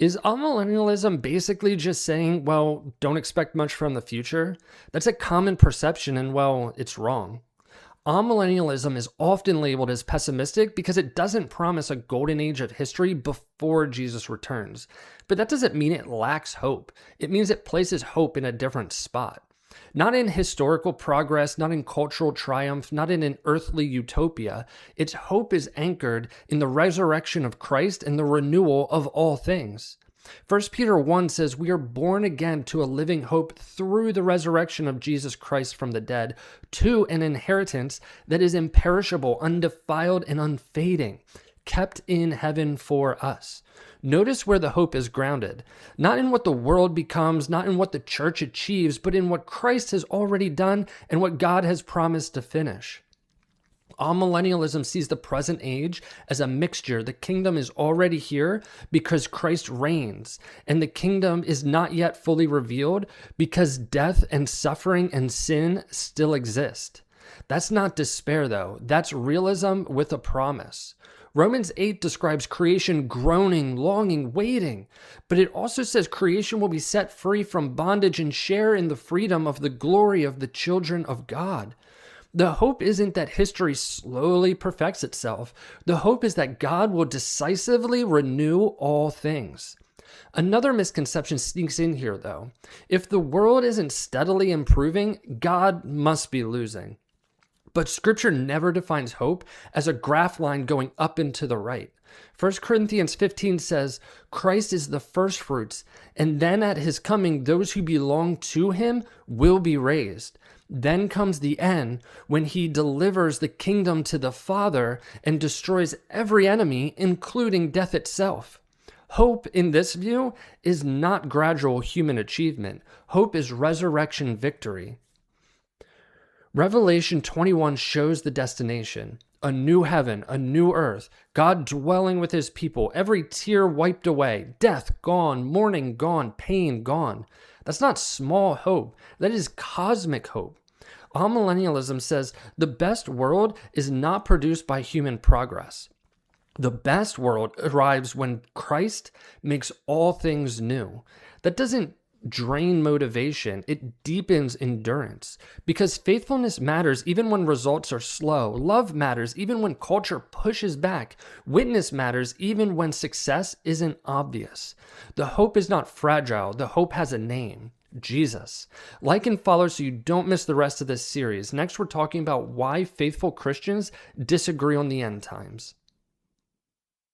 Is amillennialism basically just saying, well, don't expect much from the future? That's a common perception, and well, it's wrong. Amillennialism is often labeled as pessimistic because it doesn't promise a golden age of history before Jesus returns. But that doesn't mean it lacks hope. It means it places hope in a different spot. Not in historical progress, not in cultural triumph, not in an earthly utopia. Its hope is anchored in the resurrection of Christ and the renewal of all things. 1 Peter 1 says, we are born again to a living hope through the resurrection of Jesus Christ from the dead, to an inheritance that is imperishable, undefiled, and unfading, kept in heaven for us. Notice where the hope is grounded, not in what the world becomes, not in what the church achieves, but in what Christ has already done and what God has promised to finish. Amillennialism sees the present age as a mixture. The kingdom is already here because Christ reigns, and the kingdom is not yet fully revealed because death and suffering and sin still exist. That's not despair, though. That's realism with a promise. Romans 8 describes creation groaning, longing, waiting, but it also says creation will be set free from bondage and share in the freedom of the glory of the children of God. The hope isn't that history slowly perfects itself. The hope is that God will decisively renew all things. Another misconception sneaks in here, though. If the world isn't steadily improving, God must be losing. But Scripture never defines hope as a graph line going up and to the right. 1 Corinthians 15 says, Christ is the firstfruits, and then at his coming, those who belong to him will be raised. Then comes the end, when he delivers the kingdom to the Father and destroys every enemy, including death itself. Hope, in this view, is not gradual human achievement. Hope is resurrection victory. Revelation 21 shows the destination. A new heaven, a new earth, God dwelling with his people, every tear wiped away, death gone, mourning gone, pain gone. That's not small hope. That is cosmic hope. Amillennialism says the best world is not produced by human progress. The best world arrives when Christ makes all things new. That doesn't drain motivation, it deepens endurance. Because faithfulness matters even when results are slow. Love matters even when culture pushes back. Witness matters even when success isn't obvious. The hope is not fragile. The hope has a name. Jesus. Like and follow so you don't miss the rest of this series. Next, we're talking about why faithful Christians disagree on the end times.